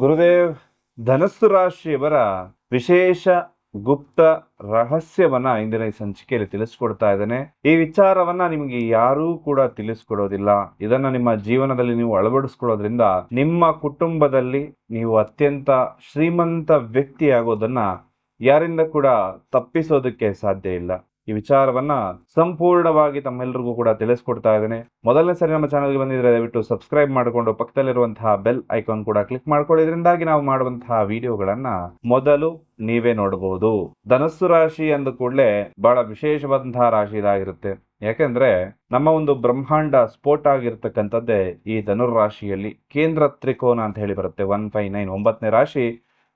ಗುರುದೇವ್, ಧನಸ್ಸು ರಾಶಿಯವರ ವಿಶೇಷ ಗುಪ್ತ ರಹಸ್ಯವನ್ನ ಇಂದಿನ ಈ ಸಂಚಿಕೆಯಲ್ಲಿ ತಿಳಿಸ್ಕೊಡ್ತಾ ಇದ್ದೇನೆ. ಈ ವಿಚಾರವನ್ನ ನಿಮಗೆ ಯಾರೂ ಕೂಡ ತಿಳಿಸ್ಕೊಡೋದಿಲ್ಲ. ಇದನ್ನ ನಿಮ್ಮ ಜೀವನದಲ್ಲಿ ನೀವು ಅಳವಡಿಸ್ಕೊಳ್ಳೋದ್ರಿಂದ ನಿಮ್ಮ ಕುಟುಂಬದಲ್ಲಿ ನೀವು ಅತ್ಯಂತ ಶ್ರೀಮಂತ ವ್ಯಕ್ತಿ ಆಗೋದನ್ನ ಯಾರಿಂದ ಕೂಡ ತಪ್ಪಿಸೋದಕ್ಕೆ ಸಾಧ್ಯ ಇಲ್ಲ. ಈ ವಿಚಾರವನ್ನ ಸಂಪೂರ್ಣವಾಗಿ ತಮ್ಮೆಲ್ಲರಿಗೂ ಕೂಡ ತಿಳಿಸ್ಕೊಡ್ತಾ ಇದ್ದೇನೆ. ಮೊದಲನೇ ಸರಿ ನಮ್ಮ ಚಾನಲ್ಗೆ ಬಂದಿದ್ರೆ ದಯವಿಟ್ಟು ಸಬ್ಸ್ಕ್ರೈಬ್ ಮಾಡಿಕೊಂಡು ಪಕ್ಕದಲ್ಲಿರುವಂತಹ ಬೆಲ್ ಐಕಾನ್ ಕೂಡ ಕ್ಲಿಕ್ ಮಾಡ್ಕೊಳ್ಳಿ. ಇದರಿಂದಾಗಿ ನಾವು ಮಾಡುವಂತಹ ವಿಡಿಯೋಗಳನ್ನ ಮೊದಲು ನೀವೇ ನೋಡಬಹುದು. ಧನಸ್ಸು ರಾಶಿ ಅಂದ ಕೂಡಲೇ ಬಹಳ ವಿಶೇಷವಾದಂತಹ ರಾಶಿ ಇದಾಗಿರುತ್ತೆ. ಯಾಕೆಂದ್ರೆ ನಮ್ಮ ಒಂದು ಬ್ರಹ್ಮಾಂಡ ಸ್ಫೋಟ ಆಗಿರ್ತಕ್ಕಂಥದ್ದೇ ಈ ಧನುರ್ ರಾಶಿಯಲ್ಲಿ ಕೇಂದ್ರ ತ್ರಿಕೋನ ಅಂತ ಹೇಳಿ ಬರುತ್ತೆ. 159 9ನೇ ರಾಶಿ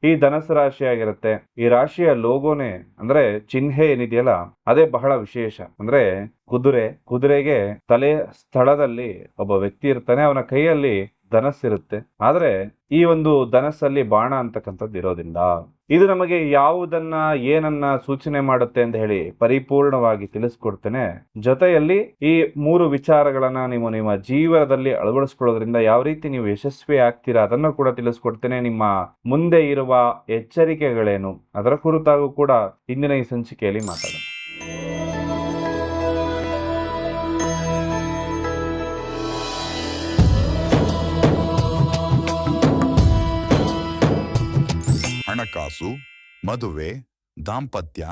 ಈ ಧನಸ್ಸು ರಾಶಿ ಆಗಿರುತ್ತೆ. ಈ ರಾಶಿಯ ಲೋಗೋನೆ ಅಂದ್ರೆ ಚಿಹ್ನೆ ಏನಿದೆಯಲ್ಲ ಅದೇ ಬಹಳ ವಿಶೇಷ. ಅಂದ್ರೆ ಕುದುರೆಗೆ ತಲೆ ಸ್ಥಳದಲ್ಲಿ ಒಬ್ಬ ವ್ಯಕ್ತಿ ಇರ್ತಾನೆ, ಅವನ ಕೈಯಲ್ಲಿ ಧನಸ್ಸಿರುತ್ತೆ. ಆದ್ರೆ ಈ ಒಂದು ಧನಸ್ಸಲ್ಲಿ ಬಾಣ ಅಂತಕ್ಕಂಥದ್ದು ಇರೋದಿಲ್ಲ. ಇದು ನಮಗೆ ಯಾವುದನ್ನ ಏನನ್ನ ಸೂಚನೆ ಮಾಡುತ್ತೆ ಅಂತ ಹೇಳಿ ಪರಿಪೂರ್ಣವಾಗಿ ತಿಳಿಸ್ಕೊಡ್ತೇನೆ. ಜೊತೆಯಲ್ಲಿ ಈ 3 ವಿಚಾರಗಳನ್ನ ನೀವು ನಿಮ್ಮ ಜೀವನದಲ್ಲಿ ಅಳವಡಿಸ್ಕೊಳ್ಳೋದ್ರಿಂದ ಯಾವ ರೀತಿ ನೀವು ಯಶಸ್ವಿ ಆಗ್ತೀರಾ ಅದನ್ನು ಕೂಡ ತಿಳಿಸ್ಕೊಡ್ತೇನೆ. ನಿಮ್ಮ ಮುಂದೆ ಇರುವ ಎಚ್ಚರಿಕೆಗಳೇನು ಅದರ ಕುರಿತಾಗೂ ಕೂಡ ಇಂದಿನ ಈ ಸಂಚಿಕೆಯಲ್ಲಿ ಮಾತಾಡೋಣ. ಹಣಕಾಸು, ಮದುವೆ, ದಾಂಪತ್ಯ,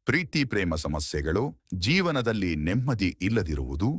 ಪ್ರೀತಿ ಪ್ರೇಮ ಸಮಸ್ಯೆಗಳು, ಜೀವನದಲ್ಲಿ ನೆಮ್ಮದಿ ಇಲ್ಲದಿರುವುದು,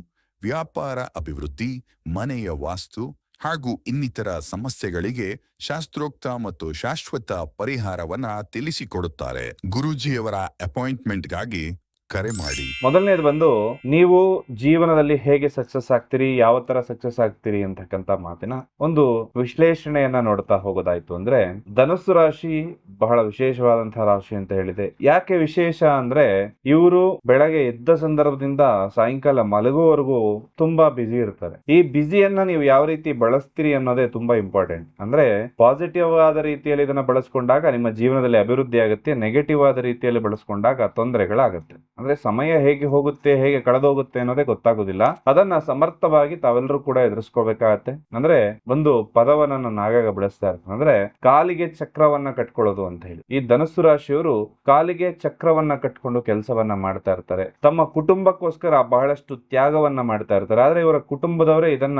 ವ್ಯಾಪಾರ ಅಭಿವೃದ್ಧಿ, ಮನೆಯ ವಾಸ್ತು ಹಾಗೂ ಇನ್ನಿತರ ಸಮಸ್ಯೆಗಳಿಗೆ ಶಾಸ್ತ್ರೋಕ್ತ ಮತ್ತು ಶಾಶ್ವತ ಪರಿಹಾರವನ್ನ ತಿಳಿಸಿಕೊಡುತ್ತಾರೆ. ಗುರೂಜಿಯವರ ಅಪಾಯಿಂಟ್ಮೆಂಟ್ಗಾಗಿ ಕರೆ ಮಾಡಿ. ಮೊದಲನೇದು ಬಂದು ನೀವು ಜೀವನದಲ್ಲಿ ಹೇಗೆ ಸಕ್ಸಸ್ ಆಗ್ತೀರಿ, ಯಾವ ತರ ಸಕ್ಸಸ್ ಆಗ್ತೀರಿ ಅಂತಕ್ಕಂಥ ಮಾತಿನ ಒಂದು ವಿಶ್ಲೇಷಣೆಯನ್ನ ನೋಡ್ತಾ ಹೋಗೋದಾಯ್ತು ಅಂದ್ರೆ ಧನುಸ್ಸು ರಾಶಿ ಬಹಳ ವಿಶೇಷವಾದಂತಹ ರಾಶಿ ಅಂತ ಹೇಳಿದೆ. ಯಾಕೆ ವಿಶೇಷ ಅಂದ್ರೆ ಇವರು ಬೆಳಗ್ಗೆ ಎದ್ದ ಸಂದರ್ಭದಿಂದ ಸಾಯಂಕಾಲ ಮಲಗುವವರೆಗೂ ತುಂಬಾ ಬ್ಯುಸಿ ಇರ್ತಾರೆ. ಈ ಬ್ಯುಸಿಯನ್ನ ನೀವು ಯಾವ ರೀತಿ ಬಳಸ್ತೀರಿ ಅನ್ನೋದೇ ತುಂಬಾ ಇಂಪಾರ್ಟೆಂಟ್. ಅಂದ್ರೆ ಪಾಸಿಟಿವ್ ಆದ ರೀತಿಯಲ್ಲಿ ಇದನ್ನ ಬಳಸ್ಕೊಂಡಾಗ ನಿಮ್ಮ ಜೀವನದಲ್ಲಿ ಅಭಿವೃದ್ಧಿ ಆಗುತ್ತೆ, ನೆಗೆಟಿವ್ ಆದ ರೀತಿಯಲ್ಲಿ ಬಳಸ್ಕೊಂಡಾಗ ತೊಂದರೆಗಳಾಗುತ್ತೆ. ಅಂದ್ರೆ ಸಮಯ ಹೇಗೆ ಹೋಗುತ್ತೆ, ಹೇಗೆ ಕಳೆದೋಗುತ್ತೆ ಅನ್ನೋದೇ ಗೊತ್ತಾಗೋದಿಲ್ಲ. ಅದನ್ನ ಸಮರ್ಥವಾಗಿ ತಾವೆಲ್ಲರೂ ಕೂಡ ಎದುರಿಸ್ಕೋಬೇಕಾಗತ್ತೆ. ಅಂದ್ರೆ ಒಂದು ಪದವನ್ನ ನಾನು ಆಗಾಗ ಬಳಸ್ತಾ ಇರ್ತೀನಿ, ಅಂದ್ರೆ ಕಾಲಿಗೆ ಚಕ್ರವನ್ನ ಕಟ್ಕೊಳ್ಳೋದು ಅಂತ ಹೇಳಿ. ಈ ಧನುಸ್ಸು ರಾಶಿಯವರು ಕಾಲಿಗೆ ಚಕ್ರವನ್ನ ಕಟ್ಕೊಂಡು ಕೆಲಸವನ್ನ ಮಾಡ್ತಾ ಇರ್ತಾರೆ. ತಮ್ಮ ಕುಟುಂಬಕ್ಕೋಸ್ಕರ ಬಹಳಷ್ಟು ತ್ಯಾಗವನ್ನ ಮಾಡ್ತಾ ಇರ್ತಾರೆ. ಆದ್ರೆ ಇವರ ಕುಟುಂಬದವರೇ ಇದನ್ನ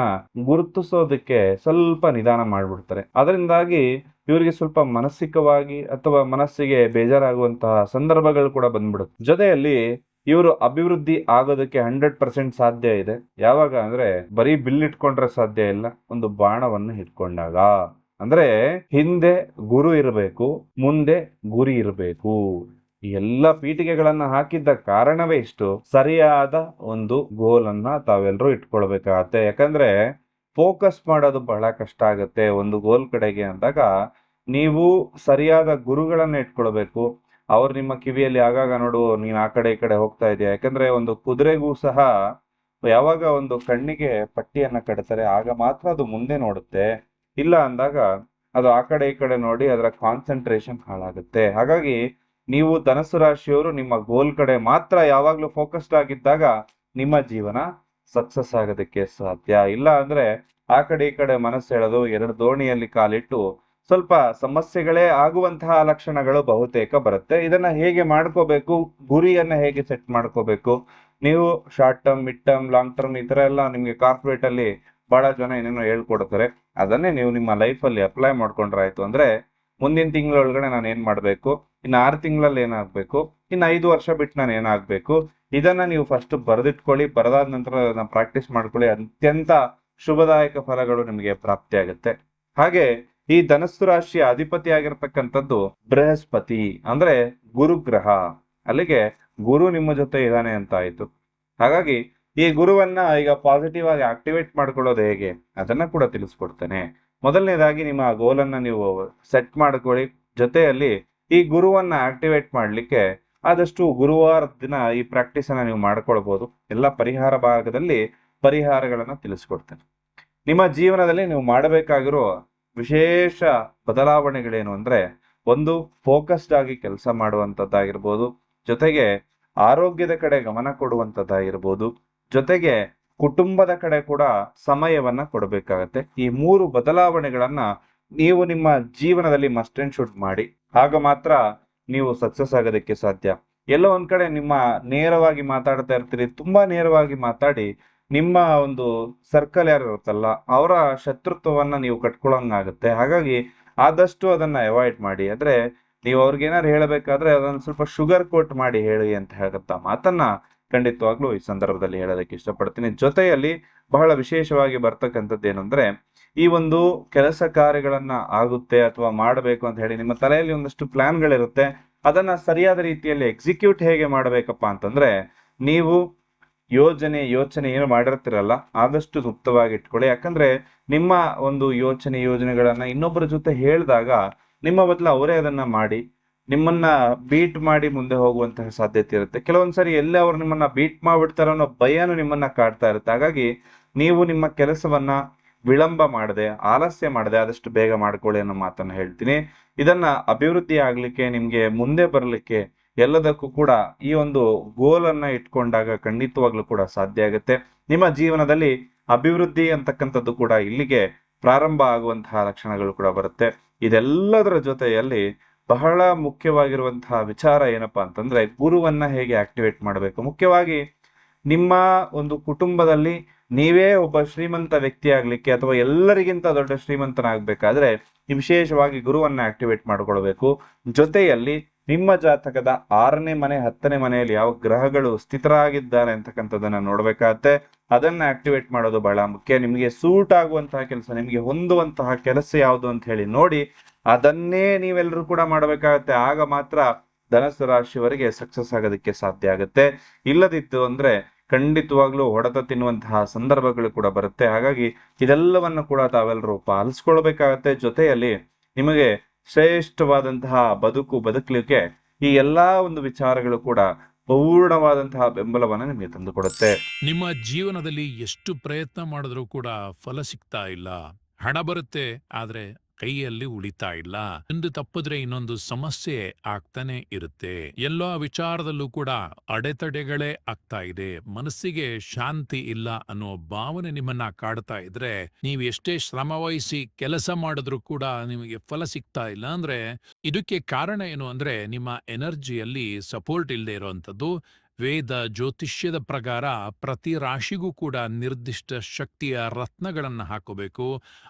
ಗುರುತಿಸೋದಕ್ಕೆ ಸ್ವಲ್ಪ ನಿಧಾನ ಮಾಡ್ಬಿಡ್ತಾರೆ. ಅದರಿಂದಾಗಿ ಇವರಿಗೆ ಸ್ವಲ್ಪ ಮಾನಸಿಕವಾಗಿ ಅಥವಾ ಮನಸ್ಸಿಗೆ ಬೇಜಾರಾಗುವಂತಹ ಸಂದರ್ಭಗಳು ಕೂಡ ಬಂದ್ಬಿಡುತ್ತೆ. ಜೊತೆಯಲ್ಲಿ ಇವರು ಅಭಿವೃದ್ಧಿ ಆಗೋದಕ್ಕೆ 100% ಸಾಧ್ಯ ಇದೆ. ಯಾವಾಗ ಅಂದ್ರೆ ಬರೀ ಬಿಲ್ ಇಟ್ಕೊಂಡ್ರೆ ಸಾಧ್ಯ ಇಲ್ಲ, ಒಂದು ಬಾಣವನ್ನು ಇಟ್ಕೊಂಡಾಗ. ಅಂದ್ರೆ ಹಿಂದೆ ಗುರು ಇರಬೇಕು, ಮುಂದೆ ಗುರಿ ಇರಬೇಕು. ಈ ಎಲ್ಲ ಪೀಠಿಗೆಗಳನ್ನ ಹಾಕಿದ್ದ ಕಾರಣವೇ ಇಷ್ಟು. ಸರಿಯಾದ ಒಂದು ಗೋಲನ್ನ ತಾವೆಲ್ಲರೂ ಇಟ್ಕೊಳ್ಬೇಕಾಗತ್ತೆ. ಯಾಕಂದ್ರೆ ಫೋಕಸ್ ಮಾಡೋದು ಬಹಳ ಕಷ್ಟ ಆಗುತ್ತೆ ಒಂದು ಗೋಲ್ ಕಡೆಗೆ ಅಂದಾಗ. ನೀವು ಸರಿಯಾದ ಗುರುಗಳನ್ನ ಇಟ್ಕೊಳ್ಬೇಕು. ಅವ್ರು ನಿಮ್ಮ ಕಿವಿಯಲ್ಲಿ ಆಗಾಗ ನೋಡು ನೀನ್ ಆ ಕಡೆ ಈ ಕಡೆ ಹೋಗ್ತಾ ಇದೆಯಾ. ಯಾಕಂದ್ರೆ ಒಂದು ಕುದುರೆಗೂ ಸಹ ಯಾವಾಗ ಒಂದು ಕಣ್ಣಿಗೆ ಪಟ್ಟಿಯನ್ನ ಕಟ್ತಾರೆ ಆಗ ಮಾತ್ರ ಅದು ಮುಂದೆ ನೋಡುತ್ತೆ. ಇಲ್ಲ ಅಂದಾಗ ಅದು ಆ ಕಡೆ ಈ ಕಡೆ ನೋಡಿ ಅದರ ಕಾನ್ಸಂಟ್ರೇಷನ್ ಹಾಳಾಗುತ್ತೆ. ಹಾಗಾಗಿ ನೀವು ಧನಸ್ಸು ರಾಶಿಯವರು ನಿಮ್ಮ ಗೋಲ್ ಕಡೆ ಮಾತ್ರ ಯಾವಾಗ್ಲೂ ಫೋಕಸ್ಡ್ ಆಗಿದ್ದಾಗ ನಿಮ್ಮ ಜೀವನ ಸಕ್ಸಸ್ ಆಗೋದಕ್ಕೆ ಸಾಧ್ಯ. ಇಲ್ಲ ಅಂದ್ರೆ ಆ ಕಡೆ ಈ ಕಡೆ ಮನಸ್ಸು ಹೇಳೋದು, 2 ದೋಣಿಯಲ್ಲಿ ಕಾಲಿಟ್ಟು ಸ್ವಲ್ಪ ಸಮಸ್ಯೆಗಳೇ ಆಗುವಂತಹ ಲಕ್ಷಣಗಳು ಬಹುತೇಕ ಬರುತ್ತೆ. ಇದನ್ನ ಹೇಗೆ ಮಾಡ್ಕೋಬೇಕು, ಗುರಿಯನ್ನ ಹೇಗೆ ಸೆಟ್ ಮಾಡ್ಕೋಬೇಕು, ನೀವು short term, mid term, long term ಈ ತರ ಎಲ್ಲ ನಿಮ್ಗೆ ಕಾರ್ಪೊರೇಟ್ ಅಲ್ಲಿ ಬಹಳ ಜನ ಏನೇನೋ ಹೇಳ್ಕೊಡ್ತಾರೆ. ಅದನ್ನೇ ನೀವು ನಿಮ್ಮ ಲೈಫ್ ಅಲ್ಲಿ ಅಪ್ಲೈ ಮಾಡ್ಕೊಂಡ್ರೆ ಆಯ್ತು. ಅಂದ್ರೆ ಮುಂದಿನ ತಿಂಗಳೊಳಗಡೆ ನಾನು ಏನ್ ಮಾಡ್ಬೇಕು, ಇನ್ನು 6 ತಿಂಗಳಲ್ಲಿ ಏನಾಗ್ಬೇಕು, ಇನ್ನು 5 ವರ್ಷ ಬಿಟ್ಟು ನಾನು ಏನಾಗ್ಬೇಕು, ಇದನ್ನ ನೀವು ಫಸ್ಟ್ ಬರೆದಿಟ್ಕೊಳ್ಳಿ. ಬರೆದಾದ ನಂತರ ಪ್ರಾಕ್ಟೀಸ್ ಮಾಡ್ಕೊಳ್ಳಿ. ಅತ್ಯಂತ ಶುಭದಾಯಕ ಫಲಗಳು ನಿಮಗೆ ಪ್ರಾಪ್ತಿ ಆಗುತ್ತೆ. ಹಾಗೆ ಈ ಧನಸ್ಸು ರಾಶಿಯ ಅಧಿಪತಿ ಆಗಿರ್ತಕ್ಕಂಥದ್ದು ಬೃಹಸ್ಪತಿ, ಅಂದ್ರೆ ಗುರುಗ್ರಹ. ಅಲ್ಲಿಗೆ ಗುರು ನಿಮ್ಮ ಜೊತೆ ಇದ್ದಾನೆ ಅಂತ ಆಯ್ತು. ಹಾಗಾಗಿ ಈ ಗುರುವನ್ನ ಈಗ ಪಾಸಿಟಿವ್ ಆಗಿ ಆಕ್ಟಿವೇಟ್ ಮಾಡ್ಕೊಳ್ಳೋದು ಹೇಗೆ ಅದನ್ನ ಕೂಡ ತಿಳಿಸ್ಕೊಡ್ತೇನೆ. ಮೊದಲನೇದಾಗಿ ನಿಮ್ಮ ಗೋಲನ್ನ ನೀವು ಸೆಟ್ ಮಾಡ್ಕೊಳ್ಳಿ. ಜೊತೆಯಲ್ಲಿ ಈ ಗುರುವನ್ನ ಆಕ್ಟಿವೇಟ್ ಮಾಡ್ಲಿಕ್ಕೆ ಆದಷ್ಟು ಗುರುವಾರದ ದಿನ ಈ ಪ್ರಾಕ್ಟೀಸ್ ಅನ್ನ ನೀವು ಮಾಡ್ಕೊಳ್ಬಹುದು. ಎಲ್ಲ ಪರಿಹಾರ ಭಾಗದಲ್ಲಿ ಪರಿಹಾರಗಳನ್ನ ತಿಳಿಸ್ಕೊಡ್ತೇನೆ. ನಿಮ್ಮ ಜೀವನದಲ್ಲಿ ನೀವು ಮಾಡಬೇಕಾಗಿರೋ ವಿಶೇಷ ಬದಲಾವಣೆಗಳೇನು ಅಂದ್ರೆ, ಒಂದು ಫೋಕಸ್ಡ್ ಆಗಿ ಕೆಲಸ ಮಾಡುವಂತದ್ದಾಗಿರ್ಬೋದು, ಜೊತೆಗೆ ಆರೋಗ್ಯದ ಕಡೆ ಗಮನ ಕೊಡುವಂತದ್ದಾಗಿರ್ಬೋದು, ಜೊತೆಗೆ ಕುಟುಂಬದ ಕಡೆ ಕೂಡ ಸಮಯವನ್ನ ಕೊಡಬೇಕಾಗತ್ತೆ. ಈ 3 ಬದಲಾವಣೆಗಳನ್ನ ನೀವು ನಿಮ್ಮ ಜೀವನದಲ್ಲಿ ಮಸ್ಟ್ ಅಂಡ್ ಶುಡ್ ಮಾಡಿ. ಆಗ ಮಾತ್ರ ನೀವು ಸಕ್ಸಸ್ ಆಗೋದಕ್ಕೆ ಸಾಧ್ಯ. ಎಲ್ಲೋ ಒಂದ್ ಕಡೆ ನಿಮ್ಮ ನೇರವಾಗಿ ಮಾತಾಡ್ತಾ ಇರ್ತೀರಿ, ತುಂಬಾ ನೇರವಾಗಿ ಮಾತಾಡಿ ನಿಮ್ಮ ಒಂದು ಸರ್ಕಲ್ ಯಾರು ಇರುತ್ತಲ್ಲ ಅವರ ಶತ್ರುತ್ವವನ್ನ ನೀವು ಕಟ್ಕೊಳ್ಳೋಂಗಾಗುತ್ತೆ. ಹಾಗಾಗಿ ಆದಷ್ಟು ಅದನ್ನ ಅವಾಯ್ಡ್ ಮಾಡಿ. ಅಂದ್ರೆ ನೀವು ಅವ್ರಿಗೆ ಏನಾದ್ರು ಹೇಳಬೇಕಾದ್ರೆ ಅದನ್ನ ಸ್ವಲ್ಪ ಶುಗರ್ ಕೋಟ್ ಮಾಡಿ ಹೇಳಿ ಅಂತ ಹೇಳತ್ತ ಮಾತನ್ನ ಖಂಡಿತವಾಗ್ಲೂ ಈ ಸಂದರ್ಭದಲ್ಲಿ ಹೇಳೋದಕ್ಕೆ ಇಷ್ಟಪಡ್ತೀನಿ. ಜೊತೆಯಲ್ಲಿ ಬಹಳ ವಿಶೇಷವಾಗಿ ಬರ್ತಕ್ಕಂಥದ್ದು ಏನು ಅಂದ್ರೆ, ಈ ಒಂದು ಕೆಲಸ ಕಾರ್ಯಗಳನ್ನ ಆಗುತ್ತೆ ಅಥವಾ ಮಾಡಬೇಕು ಅಂತ ಹೇಳಿ ನಿಮ್ಮ ತಲೆಯಲ್ಲಿ ಒಂದಷ್ಟು ಪ್ಲಾನ್ಗಳಿರುತ್ತೆ. ಅದನ್ನ ಸರಿಯಾದ ರೀತಿಯಲ್ಲಿ ಎಕ್ಸಿಕ್ಯೂಟ್ ಹೇಗೆ ಮಾಡಬೇಕಪ್ಪ ಅಂತಂದ್ರೆ, ನೀವು ಯೋಚನೆ ಏನು ಮಾಡಿರ್ತೀರಲ್ಲ ಆದಷ್ಟು ಗುಪ್ತವಾಗಿ ಇಟ್ಕೊಳ್ಳಿ. ಯಾಕಂದ್ರೆ ನಿಮ್ಮ ಒಂದು ಯೋಜನೆಗಳನ್ನ ಇನ್ನೊಬ್ಬರ ಜೊತೆ ಹೇಳಿದಾಗ ನಿಮ್ಮ ಬದಲು ಅವರೇ ಅದನ್ನ ಮಾಡಿ ನಿಮ್ಮನ್ನ ಬೀಟ್ ಮಾಡಿ ಮುಂದೆ ಹೋಗುವಂತಹ ಸಾಧ್ಯತೆ ಇರುತ್ತೆ. ಕೆಲವೊಂದ್ಸರಿ ಎಲ್ಲೇ ಅವ್ರು ನಿಮ್ಮನ್ನ ಬೀಟ್ ಮಾಡ್ಬಿಡ್ತಾರೋ ಅನ್ನೋ ಭಯನೂ ನಿಮ್ಮನ್ನ ಕಾಡ್ತಾ ಇರುತ್ತೆ. ಹಾಗಾಗಿ ನೀವು ನಿಮ್ಮ ಕೆಲಸವನ್ನ ವಿಳಂಬ ಮಾಡದೆ, ಆಲಸ್ಯ ಮಾಡದೆ ಆದಷ್ಟು ಬೇಗ ಮಾಡ್ಕೊಳ್ಳಿ ಅನ್ನೋ ಮಾತನ್ನ ಹೇಳ್ತೀನಿ. ಇದನ್ನ ಅಭಿವೃದ್ಧಿ ಆಗ್ಲಿಕ್ಕೆ, ನಿಮ್ಗೆ ಮುಂದೆ ಬರ್ಲಿಕ್ಕೆ, ಎಲ್ಲದಕ್ಕೂ ಕೂಡ ಈ ಒಂದು ಗೋಲ್ ಅನ್ನ ಇಟ್ಕೊಂಡಾಗ ಖಂಡಿತವಾಗ್ಲೂ ಕೂಡ ಸಾಧ್ಯ ಆಗುತ್ತೆ. ನಿಮ್ಮ ಜೀವನದಲ್ಲಿ ಅಭಿವೃದ್ಧಿ ಅಂತಕ್ಕಂಥದ್ದು ಕೂಡ ಇಲ್ಲಿಗೆ ಪ್ರಾರಂಭ ಆಗುವಂತಹ ಲಕ್ಷಣಗಳು ಕೂಡ ಬರುತ್ತೆ. ಇದೆಲ್ಲದರ ಜೊತೆಯಲ್ಲಿ ಬಹಳ ಮುಖ್ಯವಾಗಿರುವಂತಹ ವಿಚಾರ ಏನಪ್ಪಾ ಅಂತಂದ್ರೆ, ಗುರುವನ್ನ ಹೇಗೆ ಆಕ್ಟಿವೇಟ್ ಮಾಡಬೇಕು. ಮುಖ್ಯವಾಗಿ ನಿಮ್ಮ ಒಂದು ಕುಟುಂಬದಲ್ಲಿ ನೀವೇ ಒಬ್ಬ ಶ್ರೀಮಂತ ವ್ಯಕ್ತಿ ಆಗ್ಲಿಕ್ಕೆ ಅಥವಾ ಎಲ್ಲರಿಗಿಂತ ದೊಡ್ಡ ಶ್ರೀಮಂತನಾಗಬೇಕಾದ್ರೆ ವಿಶೇಷವಾಗಿ ಗುರುವನ್ನ ಆಕ್ಟಿವೇಟ್ ಮಾಡ್ಕೊಳ್ಬೇಕು. ಜೊತೆಯಲ್ಲಿ ನಿಮ್ಮ ಜಾತಕದ 6ನೇ ಮನೆ 10ನೇ ಮನೆಯಲ್ಲಿ ಯಾವ ಗ್ರಹಗಳು ಸ್ಥಿತರಾಗಿದ್ದಾರೆ ಅಂತಕ್ಕಂಥದ್ದನ್ನ ನೋಡ್ಬೇಕಾಗತ್ತೆ. ಅದನ್ನ ಆಕ್ಟಿವೇಟ್ ಮಾಡೋದು ಬಹಳ ಮುಖ್ಯ. ನಿಮಗೆ ಸೂಟ್ ಆಗುವಂತಹ ಕೆಲಸ, ನಿಮಗೆ ಹೊಂದುವಂತಹ ಕೆಲಸ ಯಾವುದು ಅಂತ ಹೇಳಿ ನೋಡಿ ಅದನ್ನೇ ನೀವೆಲ್ಲರೂ ಕೂಡ ಮಾಡಬೇಕಾಗತ್ತೆ. ಆಗ ಮಾತ್ರ ಧನಸ್ಸು ರಾಶಿಯವರಿಗೆ ಸಕ್ಸಸ್ ಆಗೋದಕ್ಕೆ ಸಾಧ್ಯ ಆಗುತ್ತೆ. ಇಲ್ಲದಿತ್ತು ಅಂದ್ರೆ ಖಂಡಿತವಾಗ್ಲೂ ಹೊಡೆತ ತಿನ್ನುವಂತಹ ಸಂದರ್ಭಗಳು ಕೂಡ ಬರುತ್ತೆ. ಹಾಗಾಗಿ ಇದೆಲ್ಲವನ್ನು ಕೂಡ ತಾವೆಲ್ಲರೂ ಪಾಲಿಸ್ಕೊಳ್ಬೇಕಾಗತ್ತೆ. ಜೊತೆಯಲ್ಲಿ ನಿಮಗೆ ಶ್ರೇಷ್ಠವಾದಂತಹ ಬದುಕಲಿಕ್ಕೆ ಈ ಎಲ್ಲಾ ಒಂದು ವಿಚಾರಗಳು ಕೂಡ ಪೂರ್ಣವಾದಂತಹ ಬೆಂಬಲವನ್ನ ನಿಮಗೆ ತಂದುಕೊಡುತ್ತೆ. ನಿಮ್ಮ ಜೀವನದಲ್ಲಿ ಎಷ್ಟು ಪ್ರಯತ್ನ ಮಾಡಿದ್ರೂ ಕೂಡ ಫಲ ಸಿಗ್ತಾ ಇಲ್ಲ. ಹಣ ಬರುತ್ತೆ, ಆದ್ರೆ ಕೈಯಲ್ಲಿ ಉಳಿತಾ ಇಲ್ಲ. ಒಂದು ತಪ್ಪಿದ್ರೆ ಇನ್ನೊಂದು ಸಮಸ್ಯೆ ಆಗ್ತಾನೆ ಇರುತ್ತೆ. ಎಲ್ಲೋ ವಿಚಾರದಲ್ಲೂ ಕೂಡ ಅಡೆತಡೆಗಳೇ ಆಗ್ತಾ ಇದೆ. ಮನಸ್ಸಿಗೆ ಶಾಂತಿ ಇಲ್ಲ ಅನ್ನೋ ಭಾವನೆ ನಿಮ್ಮನ್ನ ಕಾಡ್ತಾ ಇದ್ರೆ, ನೀವು ಎಷ್ಟೇ ಶ್ರಮ ವಹಿಸಿ ಕೆಲಸ ಮಾಡಿದ್ರೂ ಕೂಡ ನಿಮಗೆ ಫಲ ಸಿಗ್ತಾ ಇಲ್ಲ ಅಂದ್ರೆ ಇದಕ್ಕೆ ಕಾರಣ ಏನು ಅಂದ್ರೆ, ನಿಮ್ಮ ಎನರ್ಜಿಯಲ್ಲಿ ಸಪೋರ್ಟ್ ಇಲ್ಲದೆ ಇರುವಂತದ್ದು. ವೇದ ಜ್ಯೋತಿಷ್ಯದ ಪ್ರಕಾರ ಪ್ರತಿ ರಾಶಿಗೂ ಕೂಡ ನಿರ್ದಿಷ್ಟ ಶಕ್ತಿಯ ರತ್ನಗಳನ್ನು ಹಾಕೋಬೇಕು.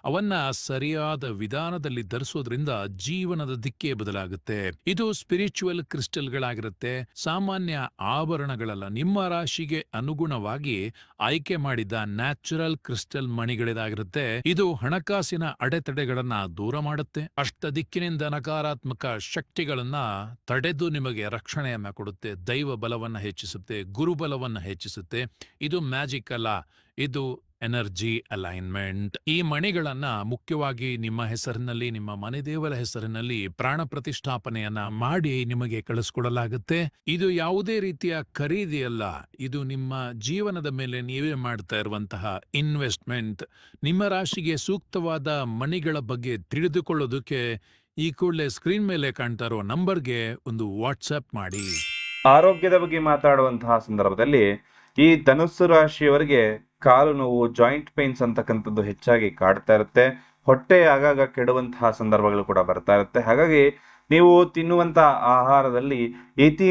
ಅವನ್ನ ಸರಿಯಾದ ವಿಧಾನದಲ್ಲಿ ಧರಿಸೋದ್ರಿಂದ ಜೀವನದ ದಿಕ್ಕೇ ಬದಲಾಗುತ್ತೆ. ಇದು ಸ್ಪಿರಿಚುವಲ್ ಕ್ರಿಸ್ಟಲ್ಗಳಾಗಿರುತ್ತೆ, ಸಾಮಾನ್ಯ ಆಭರಣಗಳಲ್ಲ. ನಿಮ್ಮ ರಾಶಿಗೆ ಅನುಗುಣವಾಗಿ ಆಯ್ಕೆ ಮಾಡಿದ ನ್ಯಾಚುರಲ್ ಕ್ರಿಸ್ಟಲ್ ಮಣಿಗಳಿದಾಗಿರುತ್ತೆ. ಇದು ಹಣಕಾಸಿನ ಅಡೆತಡೆಗಳನ್ನ ದೂರ ಮಾಡುತ್ತೆ. ಅಷ್ಟ ದಿಕ್ಕಿನಿಂದ ನಕಾರಾತ್ಮಕ ಶಕ್ತಿಗಳನ್ನ ತಡೆದು ನಿಮಗೆ ರಕ್ಷಣೆಯನ್ನ ಕೊಡುತ್ತೆ. ದೈವ ಬಲವನ್ನ ಹೆಚ್ಚಿಸುತ್ತೆ, ಗುರುಬಲವನ್ನ ಹೆಚ್ಚಿಸುತ್ತೆ. ಇದು ಮ್ಯಾಜಿಕ್ ಅಲ್ಲ, ಇದು ಎನರ್ಜಿ ಅಲೈನ್ಮೆಂಟ್. ಈ ಮಣಿಗಳನ್ನ ಮುಖ್ಯವಾಗಿ ನಿಮ್ಮ ಹೆಸರಿನಲ್ಲಿ, ನಿಮ್ಮ ಮನೆ ದೇವರ ಹೆಸರಿನಲ್ಲಿ ಪ್ರಾಣ ಪ್ರತಿಷ್ಠಾಪನೆಯನ್ನ ಮಾಡಿ ನಿಮಗೆ ಕಳಿಸ್ಕೊಡಲಾಗುತ್ತೆ. ಇದು ಯಾವುದೇ ರೀತಿಯ ಖರೀದಿ ಅಲ್ಲ, ಇದು ನಿಮ್ಮ ಜೀವನದ ಮೇಲೆ ನೀವೇ ಮಾಡ್ತಾ ಇರುವಂತಹ ಇನ್ವೆಸ್ಟ್ಮೆಂಟ್. ನಿಮ್ಮ ರಾಶಿಗೆ ಸೂಕ್ತವಾದ ಮಣಿಗಳ ಬಗ್ಗೆ ತಿಳಿದುಕೊಳ್ಳೋದಕ್ಕೆ ಈ ಕೂಡಲೇ ಸ್ಕ್ರೀನ್ ಮೇಲೆ ಕಾಣ್ತಾ ಇರೋ ನಂಬರ್ಗೆ ಒಂದು ವಾಟ್ಸ್ಆಪ್ ಮಾಡಿ. ಆರೋಗ್ಯದ ಬಗ್ಗೆ ಮಾತಾಡುವಂತಹ ಸಂದರ್ಭದಲ್ಲಿ ಈ ಧನುಸ್ಸು ರಾಶಿಯವರಿಗೆ ಕಾಲು ನೋವು, ಜಾಯಿಂಟ್ ಪೇನ್ಸ್ ಅಂತಕ್ಕಂಥದ್ದು ಹೆಚ್ಚಾಗಿ ಕಾಡ್ತಾ ಇರುತ್ತೆ. ಹೊಟ್ಟೆ ಆಗಾಗ ಕೆಡುವಂತಹ ಸಂದರ್ಭಗಳು ಕೂಡ ಬರ್ತಾ ಇರುತ್ತೆ. ಹಾಗಾಗಿ ನೀವು ತಿನ್ನುವಂತಹ ಆಹಾರದಲ್ಲಿ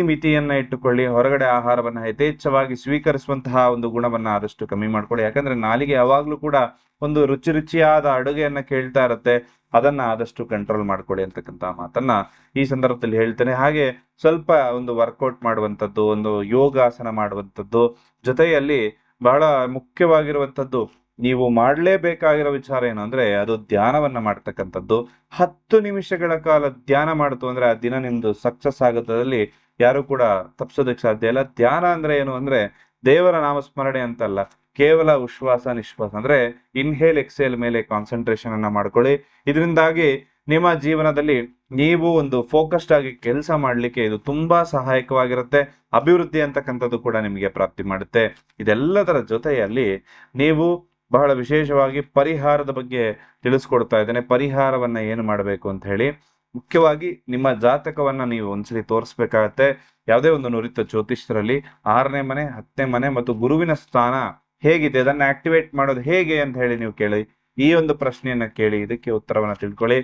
ಮಿತಿಯನ್ನ ಇಟ್ಟುಕೊಳ್ಳಿ. ಹೊರಗಡೆ ಆಹಾರವನ್ನ ಯಥೇಚ್ಛವಾಗಿ ಸ್ವೀಕರಿಸುವಂತಹ ಒಂದು ಗುಣವನ್ನ ಆದಷ್ಟು ಕಮ್ಮಿ ಮಾಡ್ಕೊಳ್ಳಿ. ಯಾಕಂದ್ರೆ ನಾಲಿಗೆ ಯಾವಾಗ್ಲೂ ಕೂಡ ಒಂದು ರುಚಿಯಾದ ಅಡುಗೆಯನ್ನ ಕೇಳ್ತಾ ಇರುತ್ತೆ. ಅದನ್ನ ಆದಷ್ಟು ಕಂಟ್ರೋಲ್ ಮಾಡ್ಕೊಳ್ಳಿ ಅಂತಕ್ಕಂಥ ಮಾತನ್ನ ಈ ಸಂದರ್ಭದಲ್ಲಿ ಹೇಳ್ತೇನೆ. ಹಾಗೆ ಸ್ವಲ್ಪ ಒಂದು ವರ್ಕೌಟ್ ಮಾಡುವಂಥದ್ದು, ಒಂದು ಯೋಗಾಸನ ಮಾಡುವಂಥದ್ದು, ಜೊತೆಯಲ್ಲಿ ಬಹಳ ಮುಖ್ಯವಾಗಿರುವಂಥದ್ದು ನೀವು ಮಾಡಲೇಬೇಕಾಗಿರೋ ವಿಚಾರ ಏನು ಅಂದ್ರೆ ಅದು ಧ್ಯಾನವನ್ನ ಮಾಡ್ತಕ್ಕಂಥದ್ದು. 10 ನಿಮಿಷಗಳ ಕಾಲ ಧ್ಯಾನ ಮಾಡ್ತು ಅಂದ್ರೆ ಆ ದಿನ ನಿಮ್ದು ಸಕ್ಸಸ್ ಆಗೋದ್ರಲ್ಲಿ ಯಾರು ಕೂಡ ತಪ್ಪಿಸೋದಕ್ಕೆ ಸಾಧ್ಯ ಇಲ್ಲ. ಧ್ಯಾನ ಅಂದ್ರೆ ಏನು ಅಂದ್ರೆ ದೇವರ ನಾಮಸ್ಮರಣೆ ಅಂತಲ್ಲ, ಕೇವಲ ಉಶ್ವಾಸ ನಿಶ್ವಾಸ ಅಂದ್ರೆ ಇನ್ಹೇಲ್ ಎಕ್ಸೇಲ್ ಮೇಲೆ ಕಾನ್ಸಂಟ್ರೇಷನ್ ಅನ್ನ ಮಾಡ್ಕೊಳ್ಳಿ. ಇದರಿಂದಾಗಿ ನಿಮ್ಮ ಜೀವನದಲ್ಲಿ ನೀವು ಒಂದು ಫೋಕಸ್ಡ್ ಆಗಿ ಕೆಲಸ ಮಾಡ್ಲಿಕ್ಕೆ ಇದು ತುಂಬಾ ಸಹಾಯಕವಾಗಿರುತ್ತೆ. ಅಭಿವೃದ್ಧಿ ಅಂತಕ್ಕಂಥದ್ದು ಕೂಡ ನಿಮಗೆ ಪ್ರಾಪ್ತಿ ಮಾಡುತ್ತೆ. ಇದೆಲ್ಲದರ ಜೊತೆಯಲ್ಲಿ ನೀವು ಬಹಳ ವಿಶೇಷವಾಗಿ ಪರಿಹಾರದ ಬಗ್ಗೆ ತಿಳಿಸ್ಕೊಡ್ತಾ ಇದ್ದೇನೆ. ಪರಿಹಾರವನ್ನ ಏನು ಮಾಡಬೇಕು ಅಂತ ಹೇಳಿ, ಮುಖ್ಯವಾಗಿ ನಿಮ್ಮ ಜಾತಕವನ್ನ ನೀವು ಒಂದ್ಸಲಿ ತೋರಿಸ್ಬೇಕಾಗತ್ತೆ. ಯಾವುದೇ ಒಂದು ನುರಿತ ಜ್ಯೋತಿಷ್ಯರಲ್ಲಿ 6ನೇ ಮನೆ 10ನೇ ಮನೆ ಮತ್ತು ಗುರುವಿನ ಸ್ಥಾನ ಹೇಗಿದೆ, ಅದನ್ನ ಆಕ್ಟಿವೇಟ್ ಮಾಡೋದು ಹೇಗೆ ಅಂತ ಹೇಳಿ ನೀವು ಕೇಳಿ. ಈ ಒಂದು ಪ್ರಶ್ನೆಯನ್ನ ಕೇಳಿ, ಇದಕ್ಕೆ ಉತ್ತರವನ್ನ ತಿಳ್ಕೊಳ್ಳಿ.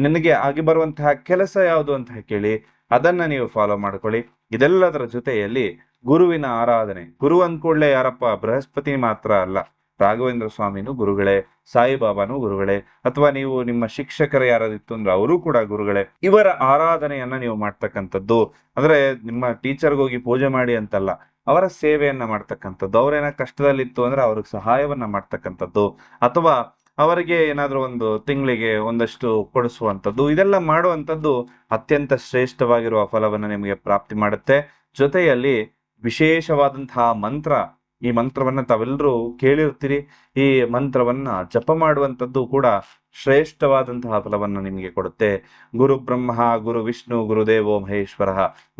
ನಿನಗೆ ಆಗಿ ಬರುವಂತಹ ಕೆಲಸ ಯಾವುದು ಅಂತ ಕೇಳಿ, ಅದನ್ನ ನೀವು ಫಾಲೋ ಮಾಡ್ಕೊಳ್ಳಿ. ಇದೆಲ್ಲದರ ಜೊತೆಯಲ್ಲಿ ಗುರುವಿನ ಆರಾಧನೆ. ಗುರು ಅಂದ್ಕೂಡ್ಲೆ ಯಾರಪ್ಪ, ಬೃಹಸ್ಪತಿ ಮಾತ್ರ ಅಲ್ಲ, ರಾಘವೇಂದ್ರ ಸ್ವಾಮಿನೂ ಗುರುಗಳೇ, ಸಾಯಿಬಾಬಾನು ಗುರುಗಳೇ, ಅಥವಾ ನೀವು ನಿಮ್ಮ ಶಿಕ್ಷಕರು ಯಾರಾದಿತ್ತು ಅಂದ್ರೆ ಅವರು ಕೂಡ ಗುರುಗಳೇ. ಇವರ ಆರಾಧನೆಯನ್ನ ನೀವು ಮಾಡ್ತಕ್ಕಂಥದ್ದು ಅಂದ್ರೆ ನಿಮ್ಮ ಟೀಚರ್ಗೆ ಹೋಗಿ ಪೂಜೆ ಮಾಡಿ ಅಂತಲ್ಲ, ಅವರ ಸೇವೆಯನ್ನ ಮಾಡ್ತಕ್ಕಂಥದ್ದು. ಅವ್ರೇನ ಕಷ್ಟದಲ್ಲಿತ್ತು ಅಂದ್ರೆ ಅವ್ರಿಗೆ ಸಹಾಯವನ್ನ ಮಾಡ್ತಕ್ಕಂಥದ್ದು, ಅಥವಾ ಅವರಿಗೆ ಏನಾದ್ರೂ ಒಂದು ತಿಂಗಳಿಗೆ ಒಂದಷ್ಟು ಕೊಡಿಸುವಂಥದ್ದು, ಇದೆಲ್ಲ ಮಾಡುವಂಥದ್ದು ಅತ್ಯಂತ ಶ್ರೇಷ್ಠವಾಗಿರುವ ಫಲವನ್ನ ನಿಮಗೆ ಪ್ರಾಪ್ತಿ ಮಾಡುತ್ತೆ. ಜೊತೆಯಲ್ಲಿ ವಿಶೇಷವಾದಂತಹ ಮಂತ್ರ, ಈ ಮಂತ್ರವನ್ನ ತಾವೆಲ್ಲರೂ ಕೇಳಿರ್ತೀರಿ. ಈ ಮಂತ್ರವನ್ನ ಜಪ ಮಾಡುವಂಥದ್ದು ಕೂಡ ಶ್ರೇಷ್ಠವಾದಂತಹ ಫಲವನ್ನು ನಿಮಗೆ ಕೊಡುತ್ತೆ. ಗುರು ಬ್ರಹ್ಮ ಗುರು ವಿಷ್ಣು ಗುರುದೇವೋ ಮಹೇಶ್ವರ,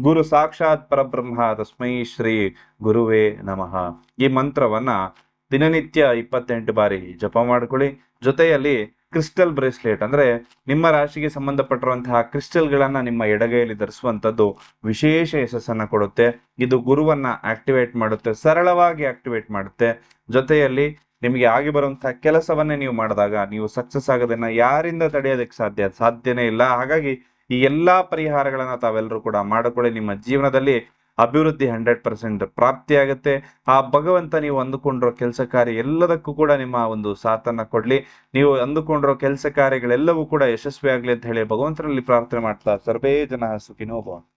ಗುರು ಸಾಕ್ಷಾತ್ ಪರಬ್ರಹ್ಮ ತಸ್ಮೈ ಶ್ರೀ ಗುರುವೇ ನಮಃ. ಈ ಮಂತ್ರವನ್ನ ದಿನನಿತ್ಯ 28 ಬಾರಿ ಜಪ ಮಾಡ್ಕೊಳ್ಳಿ. ಜೊತೆಯಲ್ಲಿ ಕ್ರಿಸ್ಟಲ್ ಬ್ರೇಸ್ಲೆಟ್ ಅಂದ್ರೆ ನಿಮ್ಮ ರಾಶಿಗೆ ಸಂಬಂಧಪಟ್ಟಿರುವಂತಹ ಕ್ರಿಸ್ಟಲ್ಗಳನ್ನ ನಿಮ್ಮ ಎಡಗೈಯಲ್ಲಿ ಧರಿಸುವಂಥದ್ದು ವಿಶೇಷ ಯಶಸ್ಸನ್ನ ಕೊಡುತ್ತೆ. ಇದು ಗುರುವನ್ನ ಆಕ್ಟಿವೇಟ್ ಮಾಡುತ್ತೆ, ಸರಳವಾಗಿ ಆಕ್ಟಿವೇಟ್ ಮಾಡುತ್ತೆ. ಜೊತೆಯಲ್ಲಿ ನಿಮಗೆ ಆಗಿ ಬರುವಂತಹ ಕೆಲಸವನ್ನೇ ನೀವು ಮಾಡಿದಾಗ ನೀವು ಸಕ್ಸಸ್ ಆಗೋದನ್ನ ಯಾರಿಂದ ತಡೆಯೋದಕ್ಕೆ ಸಾಧ್ಯನೇ ಇಲ್ಲ. ಹಾಗಾಗಿ ಈ ಎಲ್ಲಾ ಪರಿಹಾರಗಳನ್ನ ತಾವೆಲ್ಲರೂ ಕೂಡ ಮಾಡಿಕೊಳ್ಳಿ. ನಿಮ್ಮ ಜೀವನದಲ್ಲಿ ಅಭಿವೃದ್ಧಿ 100% ಪ್ರಾಪ್ತಿಯಾಗುತ್ತೆ. ಆ ಭಗವಂತ ನೀವು ಅಂದುಕೊಂಡಿರೋ ಕೆಲಸ ಕಾರ್ಯ ಎಲ್ಲದಕ್ಕೂ ಕೂಡ ನಿಮ್ಮ ಒಂದು ಸಾಥನ್ನ ಕೊಡ್ಲಿ. ನೀವು ಅಂದುಕೊಂಡಿರೋ ಕೆಲಸ ಕಾರ್ಯಗಳೆಲ್ಲವೂ ಕೂಡ ಯಶಸ್ವಿ ಆಗ್ಲಿ ಅಂತ ಹೇಳಿ ಭಗವಂತನಲ್ಲಿ ಪ್ರಾರ್ಥನೆ ಮಾಡ್ತಾ ಸರ್ವೇ ಜನ ಸುಖಿನೋ ಭವಂತು.